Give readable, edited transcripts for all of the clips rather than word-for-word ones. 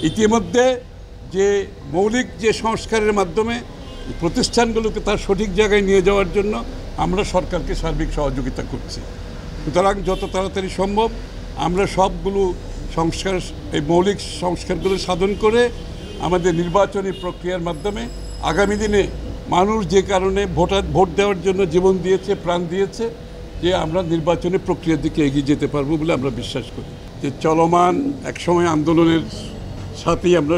ইতিমধ্যে যে মৌলিক যে সংস্কারের মাধ্যমে প্রতিষ্ঠানগুলোকে তার সঠিক জায়গায় নিয়ে যাওয়ার জন্য আমরা সরকারকে সার্বিক সহযোগিতা করছি। সুতরাং যত তাড়াতাড়ি সম্ভব আমরা সবগুলো সংস্কার, এই মৌলিক সংস্কারগুলো সাধন করে আমাদের নির্বাচনী প্রক্রিয়ার মাধ্যমে আগামী দিনে মানুষ যে কারণে ভোট দেওয়ার জন্য জীবন দিয়েছে, প্রাণ দিয়েছে, যে আমরা নির্বাচনী প্রক্রিয়ার দিকে এগিয়ে যেতে পারবো বলে আমরা বিশ্বাস করি। যে চলমান একসময় আন্দোলনের সাথেই আমরা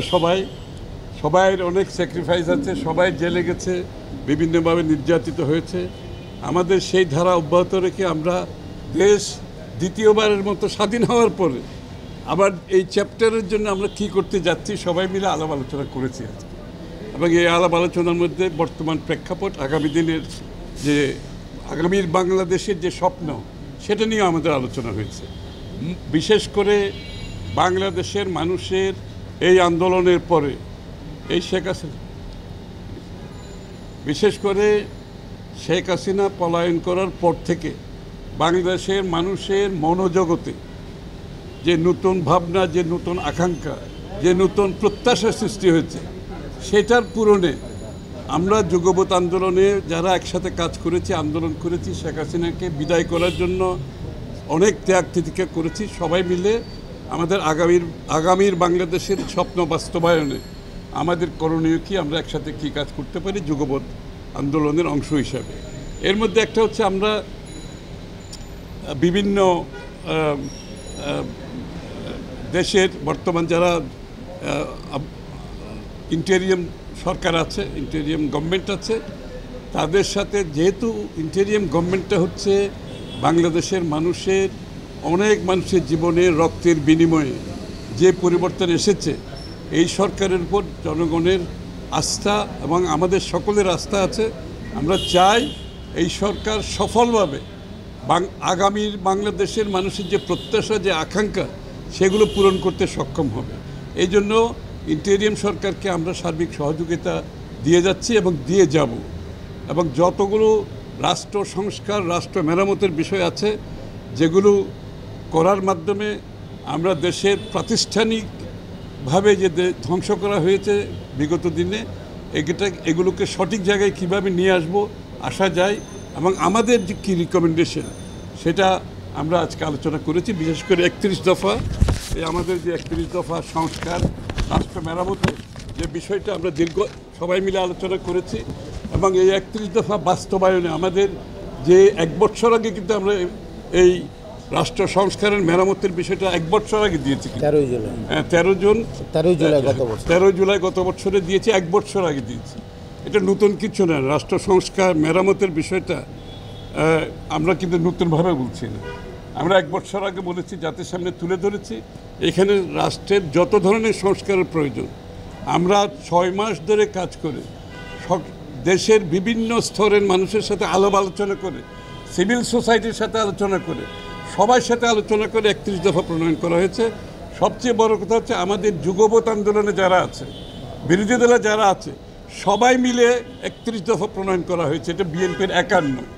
সবাইয়ের অনেক স্যাক্রিফাইস আছে, সবাই জেলে গেছে, বিভিন্নভাবে নির্যাতিত হয়েছে। আমাদের সেই ধারা অব্যাহত রেখে আমরা দেশ দ্বিতীয়বারের মতো স্বাধীন হওয়ার পরে আবার এই চ্যাপ্টারের জন্য আমরা কী করতে যাচ্ছি সবাই মিলে আলাপ আলোচনা করেছি আজকে। এবং এই আলাপ আলোচনার মধ্যে বর্তমান প্রেক্ষাপট, আগামী দিনের যে আগামীর বাংলাদেশের যে স্বপ্ন, সেটা নিয়ে আমাদের আলোচনা হয়েছে। বিশেষ করে বাংলাদেশের মানুষের এই আন্দোলনের পরে বিশেষ করে শেখ হাসিনা পলায়ন করার পর থেকে বাংলাদেশের মানুষের মনোজগতে যে নতুন ভাবনা, যে নতুন আকাঙ্ক্ষা, যে নতুন প্রত্যাশা সৃষ্টি হয়েছে, সেটার পূরণে আমরা যুগপৎ আন্দোলনে যারা একসাথে কাজ করেছি, আন্দোলন করেছি, শেখ হাসিনাকে বিদায় করার জন্য অনেক ত্যাগ তিতিক্ষা করেছি, সবাই মিলে আমাদের আগামীর বাংলাদেশের স্বপ্ন বাস্তবায়নে আমাদের করণীয় কি, আমরা একসাথে কী কাজ করতে পারি যুগপৎ আন্দোলনের অংশ হিসাবে। এর মধ্যে একটা হচ্ছে আমরা বিভিন্ন দেশের বর্তমান যারা ইন্টেরিয়াম সরকার আছে, ইন্টেরিয়াম গভর্নমেন্ট আছে, তাদের সাথে, যেহেতু ইন্টেরিয়াম গভর্নমেন্টটা হচ্ছে বাংলাদেশের মানুষের, অনেক মানুষের জীবনে রক্তের বিনিময়ে যে পরিবর্তন এসেছে, এই সরকারের উপর জনগণের আস্থা এবং আমাদের সকলের আস্থা আছে। আমরা চাই এই সরকার সফলভাবে আগামীর বাংলাদেশের মানুষের যে প্রত্যাশা, যে আকাঙ্ক্ষা, সেগুলো পূরণ করতে সক্ষম হবে। এই জন্য ইন্টেরিয়াম সরকারকে আমরা সার্বিক সহযোগিতা দিয়ে যাচ্ছি এবং দিয়ে যাব। এবং যতগুলো রাষ্ট্র সংস্কার, রাষ্ট্র মেরামতের বিষয় আছে, যেগুলো করার মাধ্যমে আমরা দেশের প্রাতিষ্ঠানিকভাবে যে ধ্বংস করা হয়েছে বিগত দিনে, এগুলোকে সঠিক জায়গায় কিভাবে নিয়ে আসা যায়, এবং আমাদের যে কী রিকমেন্ডেশন, সেটা আমরা আজকে আলোচনা করেছি। বিশেষ করে 31 দফা, এই আমাদের যে 31 দফা সংস্কার, রাষ্ট্র মেরামতের যে বিষয়টা আমরা সবাই মিলে আলোচনা করেছি। এবং এই 31 দফা বাস্তবায়নে আমাদের যে 1 বছর আগে কিন্তু আমরা এই রাষ্ট্র সংস্কারের মেরামতের বিষয়টা 1 বছর আগে দিয়েছি। 13 জুলাই গত বছরে দিয়েছি, 1 বছর আগে দিয়েছি। এটা নতুন কিছু না। রাষ্ট্র সংস্কার মেরামতের বিষয়টা আমরা কিন্তু নতুনভাবে বলছি না, আমরা 1 বছর আগে বলেছি, জাতির সামনে তুলে ধরেছি। এখানে রাষ্ট্রের যত ধরনের সংস্কারের প্রয়োজন, আমরা 6 মাস ধরে কাজ করে দেশের বিভিন্ন স্তরের মানুষের সাথে আলাপ আলোচনা করে, সিভিল সোসাইটির সাথে আলোচনা করে, সবার সাথে আলোচনা করে 31 দফা প্রণয়ন করা হয়েছে। সবচেয়ে বড় কথা হচ্ছে আমাদের যুগপৎ আন্দোলনে যারা আছে, বিরোধী দলে যারা আছে, সবাই মিলে 31 দফা প্রণয়ন করা হয়েছে। এটা বিএনপির একার নয়।